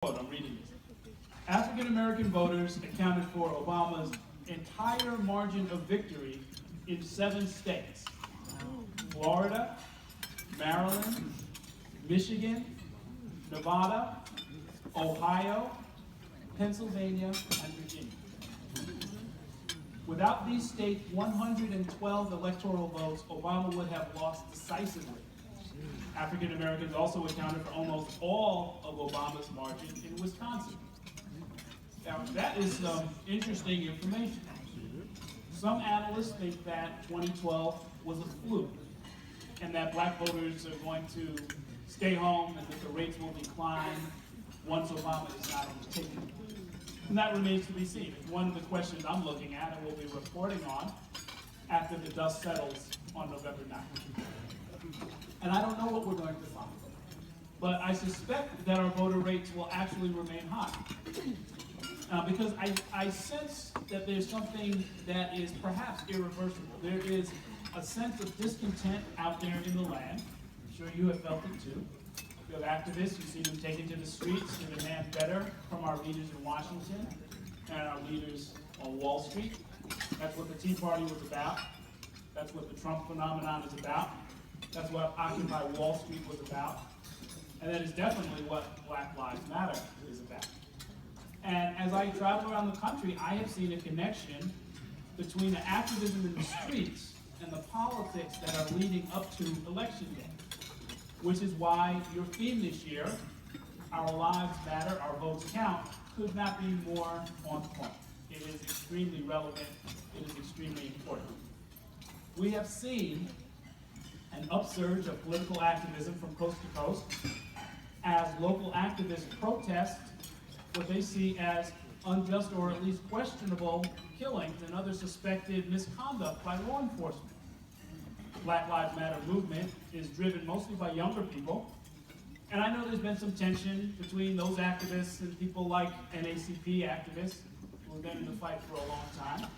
I'm reading this. African American voters accounted for Obama's entire margin of victory in 7 states: Florida, Maryland, Michigan, Nevada, Ohio, Pennsylvania, and Virginia. Without these states' 112 electoral votes, Obama would have lost decisively. African Americans also accounted for almost all of Obama's margin in Wisconsin. Now, that is some interesting information. Some analysts think that 2012 was a fluke, and that black voters are going to stay home and that the rates will decline once Obama is not on the ticket. And that remains to be seen. It's one of the questions I'm looking at and will be reporting on after the dust settles on November 9th. And I don't know what we're going to find. But I suspect that our voter rates will actually remain high. Because I sense that there's something that is perhaps irreversible. There is a sense of discontent out there in the land. I'm sure you have felt it too. You have activists, you see them taken to the streets to demand better from our leaders in Washington and our leaders on Wall Street. That's what the Tea Party was about. That's what the Trump phenomenon is about. That's what Occupy Wall Street was about. And that is definitely what Black Lives Matter is about. And as I travel around the country, I have seen a connection between the activism in the streets and the politics that are leading up to Election Day. Which is why your theme this year, Our Lives Matter, Our Votes Count, could not be more on point. It is extremely relevant. It is extremely important. We have seen an upsurge of political activism from coast to coast as local activists protest what they see as unjust or at least questionable killings and other suspected misconduct by law enforcement. Black Lives Matter movement is driven mostly by younger people, and I know there's been some tension between those activists and people like NAACP activists who have been in the fight for a long time.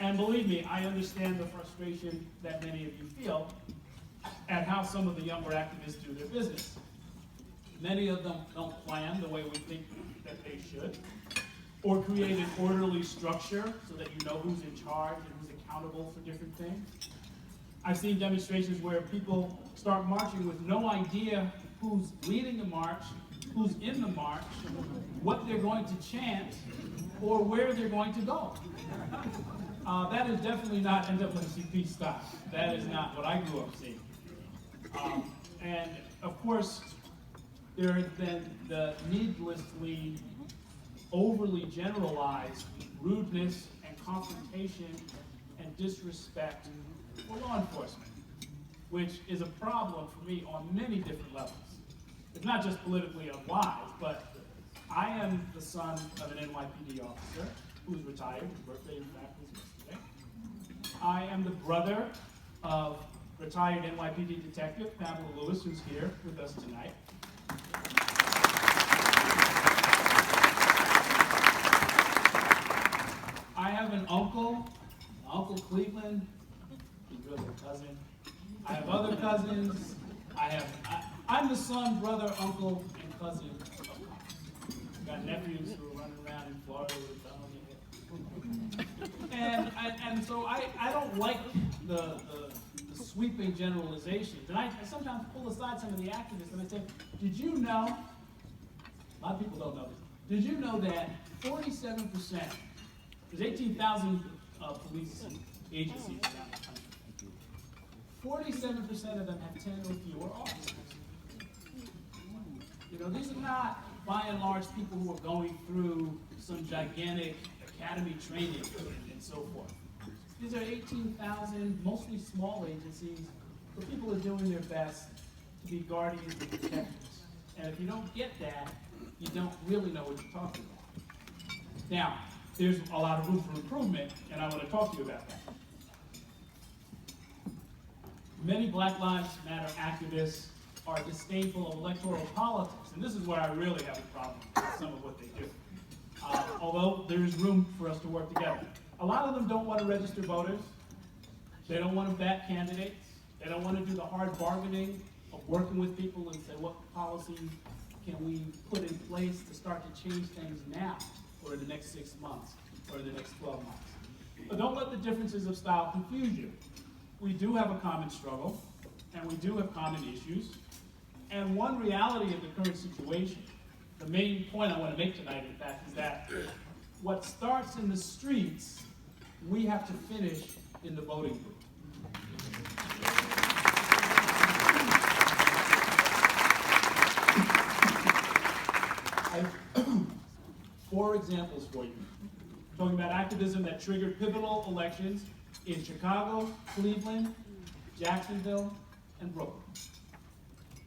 And believe me, I understand the frustration that many of you feel at how some of the younger activists do their business. Many of them don't plan the way we think that they should, or create an orderly structure so that you know who's in charge and who's accountable for different things. I've seen demonstrations where people start marching with no idea who's leading the march, who's in the march, what they're going to chant, or where they're going to go. That is definitely not NAACP style. That is not what I grew up seeing. And of course, there has been the needlessly overly generalized rudeness and confrontation and disrespect for law enforcement, which is a problem for me on many different levels. It's not just politically unwise, but I am the son of an NYPD officer who's retired. His birthday, in fact, was yesterday. I am the brother of retired NYPD detective Pamela Lewis, who's here with us tonight. I have an uncle, Uncle Cleveland. He's really a cousin. I have other cousins. I'm the son, brother, uncle, and cousin of cops. I've got nephews who are running around in Florida with felony. And so I don't like the sweeping generalizations. And I sometimes pull aside some of the activists and I say, did you know, a lot of people don't know this, did you know that 47%, there's 18,000 police agencies around the country, 47% of them have 10 or fewer officers. You know, these are not, by and large, people who are going through some gigantic academy training and so forth. These are 18,000, mostly small agencies, where people are doing their best to be guardians and protectors. And if you don't get that, you don't really know what you're talking about. Now, there's a lot of room for improvement, and I want to talk to you about that. Many Black Lives Matter activists are disdainful of electoral politics, and this is where I really have a problem with some of what they do. Although there is room for us to work together. A lot of them don't want to register voters. They don't want to back candidates. They don't want to do the hard bargaining of working with people and say what policies can we put in place to start to change things now, or in the next 6 months, or in the next 12 months? But don't let the differences of style confuse you. We do have a common struggle, and we do have common issues. And one reality of the current situation, the main point I want to make tonight, in fact, is that what starts in the streets, we have to finish in the voting booth. 4 examples for you. Talking about activism that triggered pivotal elections in Chicago, Cleveland, Jacksonville, and Brooklyn.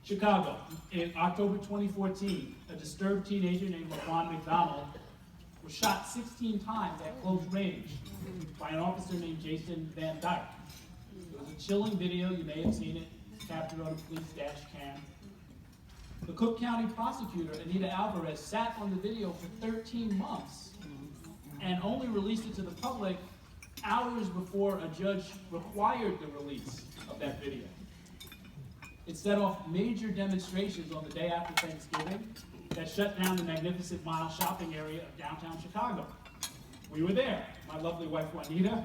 Chicago, in October 2014, a disturbed teenager named LaQuan McDonald was shot 16 times at close range by an officer named Jason Van Dyke. It was a chilling video, you may have seen it, captured on a police dash cam. The Cook County prosecutor, Anita Alvarez, sat on the video for 13 months and only released it to the public hours before a judge required the release of that video. It set off major demonstrations on the day after Thanksgiving that shut down the Magnificent Mile shopping area of downtown Chicago. We were there, my lovely wife Juanita,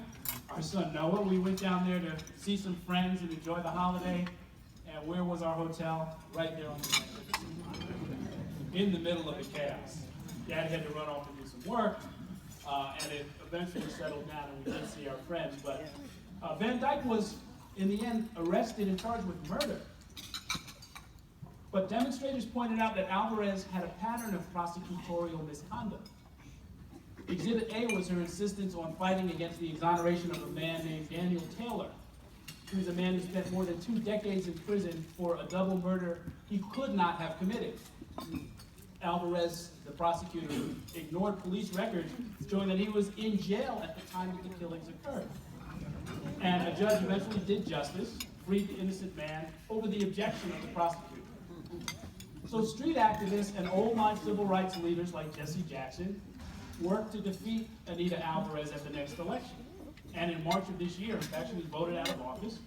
our son Noah. We went down there to see some friends and enjoy the holiday. And where was our hotel? Right there on the Magnificent Mile, in the middle of the chaos. Dad had to run off and do some work, and it eventually settled down and we did see our friends. But Van Dyke was, in the end, arrested and charged with murder. But demonstrators pointed out that Alvarez had a pattern of prosecutorial misconduct. Exhibit A was her insistence on fighting against the exoneration of a man named Daniel Taylor, who was a man who spent more than 2 decades in prison for a double murder he could not have committed. Alvarez, the prosecutor, ignored police records showing that he was in jail at the time that the killings occurred. And a judge eventually did justice, freed the innocent man over the objection of the prosecutor. So street activists and old-line civil rights leaders like Jesse Jackson worked to defeat Anita Alvarez at the next election. And in March of this year, in fact, she was voted out of office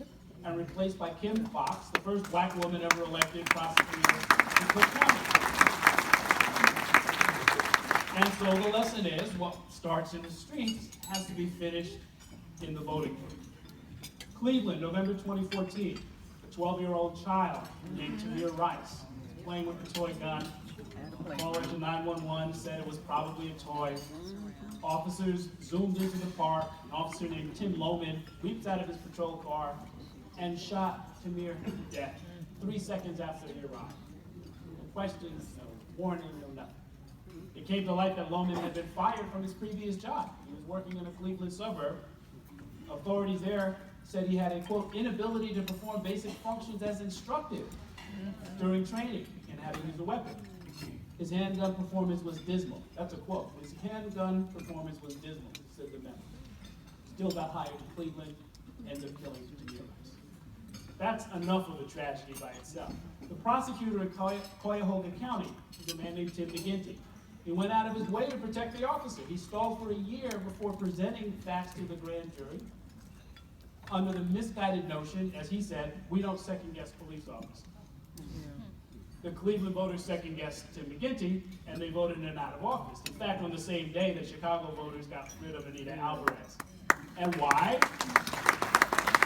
and replaced by Kim Fox, the first black woman ever elected prosecutor in Cook County. And so the lesson is, what starts in the streets has to be finished in the voting booth. Cleveland, November 2014, a 12-year-old child named Tamir Rice playing with a toy gun. The caller to 911 said it was probably a toy. Officers zoomed into the park. An officer named Tim Lohman leaped out of his patrol car and shot Tamir to death 3 seconds after he arrived. No questions, no warning, no nothing. It came to light that Lohman had been fired from his previous job. He was working in a Cleveland suburb. Authorities there said he had a, quote, inability to perform basic functions as instructed during training and how to use a weapon. His handgun performance was dismal. That's a quote. His handgun performance was dismal, said the memo. Still got hired in Cleveland, ended up killing Tamir Rice. That's enough of a tragedy by itself. The prosecutor in Cuyahoga County is a man named Tim McGinty. He went out of his way to protect the officer. He stalled for a year before presenting facts to the grand jury under the misguided notion, as he said, we don't second-guess police officers. The Cleveland voters second-guessed Tim McGinty, and they voted him out of office. In fact, on the same day, the Chicago voters got rid of Anita Alvarez. And why?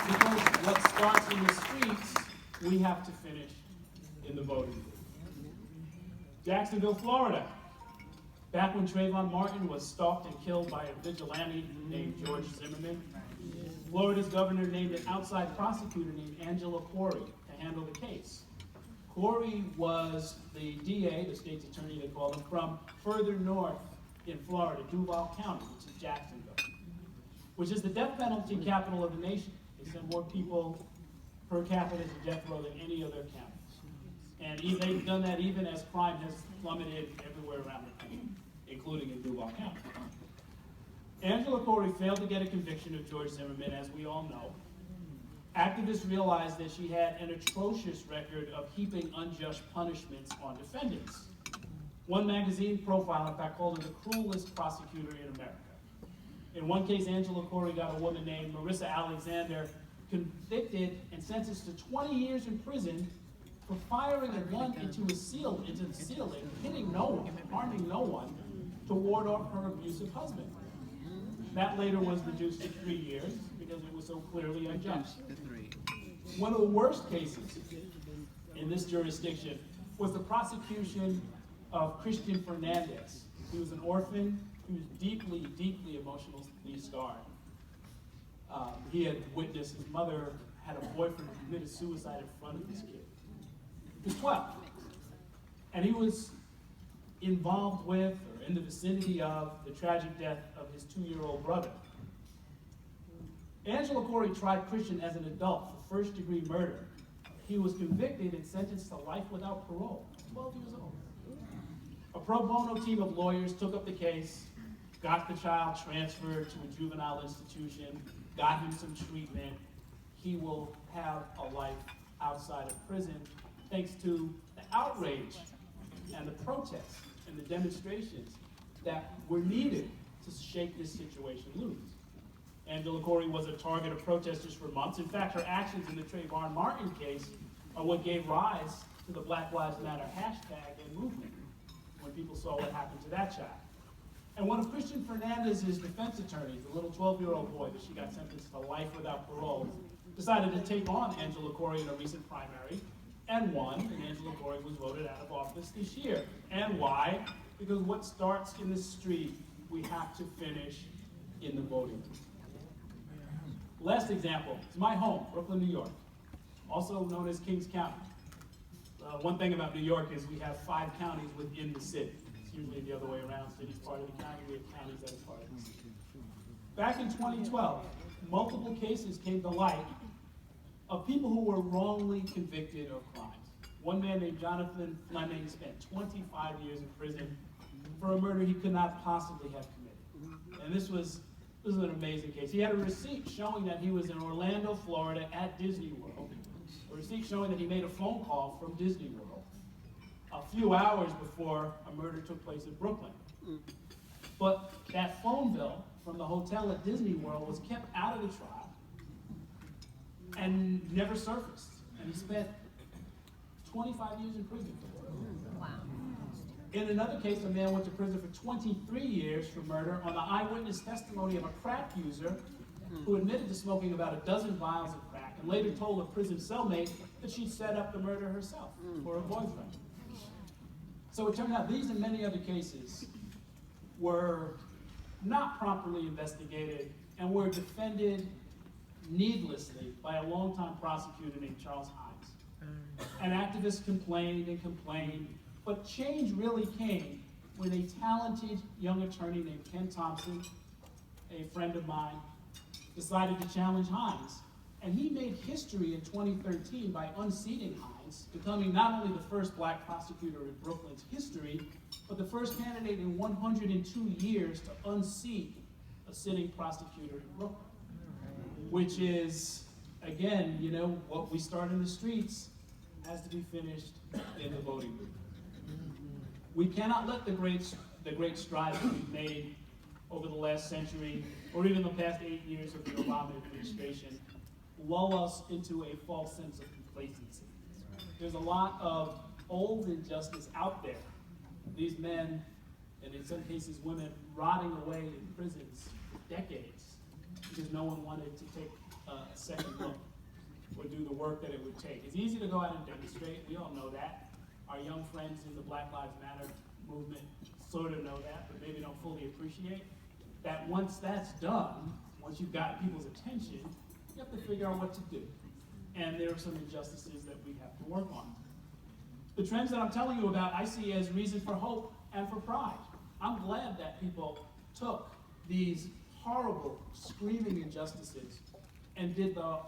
Because what starts in the streets, we have to finish in the voting booth. Jacksonville, Florida. Back when Trayvon Martin was stalked and killed by a vigilante named George Zimmerman, Florida's governor named an outside prosecutor named Angela Corey to handle the case. Corey was the DA, the state's attorney they call him, from further north in Florida, Duval County, which is Jacksonville, which is the death penalty capital of the nation. They send more people per capita to death row than any other county. And they've done that even as crime has plummeted everywhere around the country, including in Duval County. Angela Corey failed to get a conviction of George Zimmerman, as we all know. Activists realized that she had an atrocious record of heaping unjust punishments on defendants. One magazine profile, in fact, called her the cruelest prosecutor in America. In one case, Angela Corey got a woman named Marissa Alexander convicted and sentenced to 20 years in prison for firing a gun into the ceiling, hitting no one, harming no one, to ward off her abusive husband. That later was reduced to 3 years because it was so clearly unjust. One of the worst cases in this jurisdiction was the prosecution of Christian Fernandez. He was an orphan. He was deeply, deeply emotionally scarred. He had witnessed his mother had a boyfriend who committed suicide in front of his kid. He was 12. And he was involved with, or in the vicinity of, the tragic death of his 2-year-old brother. Angela Corey tried Christian as an adult for first-degree murder. He was convicted and sentenced to life without parole, 12 years old. A pro bono team of lawyers took up the case, got the child transferred to a juvenile institution, got him some treatment. He will have a life outside of prison, thanks to the outrage and the protests and the demonstrations that were needed to shake this situation loose. Angela Corey was a target of protesters for months. In fact, her actions in the Trayvon Martin case are what gave rise to the Black Lives Matter hashtag and movement when people saw what happened to that child. And one of Christian Fernandez's defense attorneys, the little 12-year-old boy that she got sentenced to life without parole, decided to take on Angela Corey in a recent primary and won, and Angela Corey was voted out of office this year. And why? Because what starts in the street, we have to finish in the voting booth. Last example is my home, Brooklyn, New York, also known as Kings County. One thing about New York is we have 5 counties within the city. It's usually the other way around. City's part of the county, we have counties that are part of the city. Back in 2012, multiple cases came to light of people who were wrongly convicted of crimes. One man named Jonathan Fleming spent 25 years in prison for a murder he could not possibly have committed. And this was an amazing case. He had a receipt showing that he was in Orlando, Florida at Disney World. A receipt showing that he made a phone call from Disney World a few hours before a murder took place in Brooklyn. But that phone bill from the hotel at Disney World was kept out of the trial and never surfaced. And he spent 25 years in prison for it. Wow. In another case, a man went to prison for 23 years for murder on the eyewitness testimony of a crack user who admitted to smoking about a dozen vials of crack and later told a prison cellmate that she'd set up the murder herself for her boyfriend. So it turned out these and many other cases were not properly investigated and were defended needlessly by a longtime prosecutor named Charles Hines. And activists complained and complained, but change really came when a talented young attorney named Ken Thompson, a friend of mine, decided to challenge Hines. And he made history in 2013 by unseating Hines, becoming not only the first black prosecutor in Brooklyn's history, but the first candidate in 102 years to unseat a sitting prosecutor in Brooklyn. Which is, again, you know, what we start in the streets has to be finished in the voting booth. We cannot let the great strides that we've made over the last century, or even the past 8 years of the Obama administration, lull us into a false sense of complacency. There's a lot of old injustice out there. These men, and in some cases women, rotting away in prisons for decades because no one wanted to take a second look or do the work that it would take. It's easy to go out and demonstrate. We all know that. Our young friends in the Black Lives Matter movement sort of know that, but maybe don't fully appreciate that once that's done, once you've got people's attention, you have to figure out what to do. And there are some injustices that we have to work on. The trends that I'm telling you about, I see as reason for hope and for pride. I'm glad that people took these horrible, screaming injustices and did the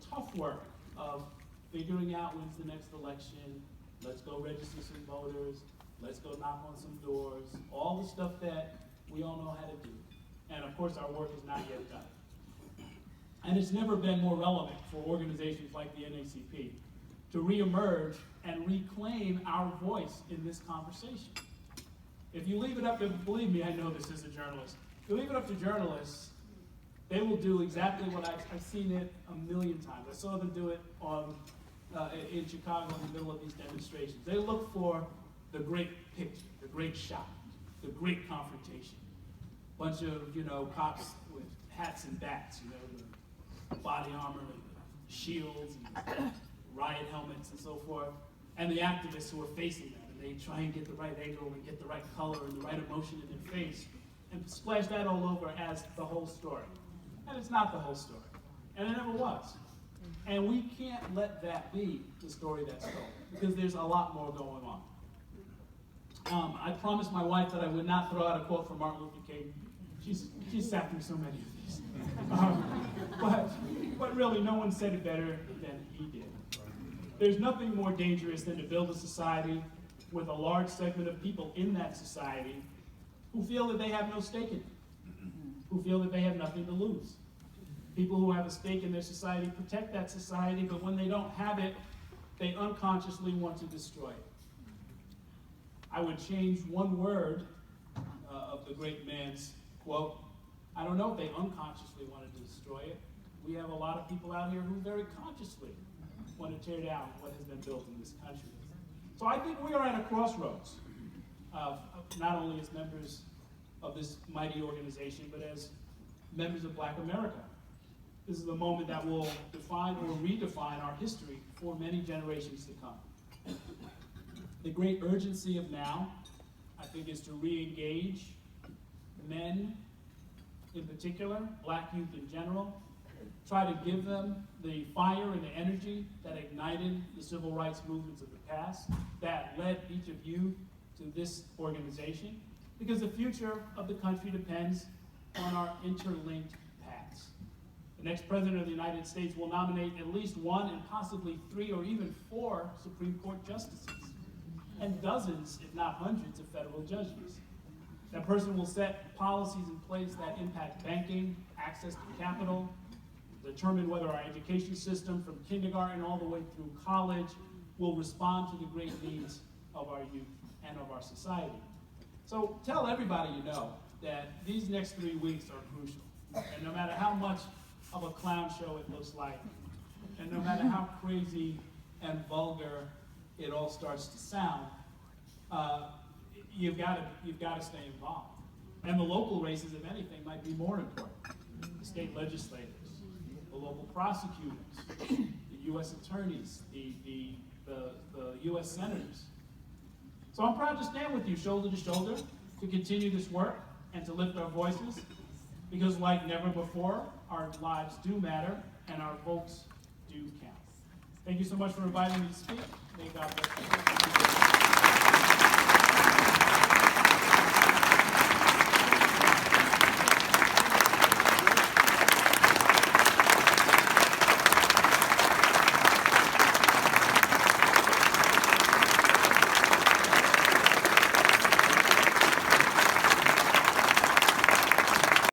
tough work of figuring out when's the next election, let's go register some voters, let's go knock on some doors, all the stuff that we all know how to do. And of course, our work is not yet done. And it's never been more relevant for organizations like the NAACP to reemerge and reclaim our voice in this conversation. If you leave it up to, believe me, I know this as a journalist, if you leave it up to journalists, they will do exactly what I've seen it a million times. I saw them do it on in Chicago in the middle of these demonstrations. They look for the great picture, the great shot, the great confrontation. Bunch of, cops with hats and bats, the body armor, and the shields, and riot helmets, and so forth. And the activists who are facing them, and they try and get the right angle and get the right color and the right emotion in their face, and splash that all over as the whole story. And it's not the whole story, and it never was. And we can't let that be the story that's told, because there's a lot more going on. I promised my wife that I would not throw out a quote from Martin Luther King. She's sat through so many of these. But really, no one said it better than he did. There's nothing more dangerous than to build a society with a large segment of people in that society who feel that they have no stake in it, who feel that they have nothing to lose. People who have a stake in their society protect that society, but when they don't have it, they unconsciously want to destroy it. I would change one word of the great man's quote. I don't know if they unconsciously wanted to destroy it. We have a lot of people out here who very consciously want to tear down what has been built in this country. So I think we are at a crossroads, not only as members of this mighty organization, but as members of Black America. This is the moment that will define or redefine our history for many generations to come. The great urgency of now, I think, is to re-engage men in particular, Black youth in general, try to give them the fire and the energy that ignited the civil rights movements of the past, that led each of you to this organization, because the future of the country depends on our interlinked paths. The next president of the United States will nominate at least one and possibly 3 or even 4 Supreme Court justices, and dozens, if not hundreds, of federal judges. That person will set policies in place that impact banking, access to capital, determine whether our education system from kindergarten all the way through college will respond to the great needs of our youth and of our society. So tell everybody you know that these next 3 weeks are crucial. And no matter how much of a clown show it looks like, and no matter how crazy and vulgar it all starts to sound, you've got to stay involved. And the local races, if anything, might be more important. The state legislators, the local prosecutors, the U.S. attorneys, the U.S. senators. So I'm proud to stand with you shoulder to shoulder to continue this work and to lift our voices, because like never before, our lives do matter and our votes do count. Thank you so much for inviting me to speak. May God bless you.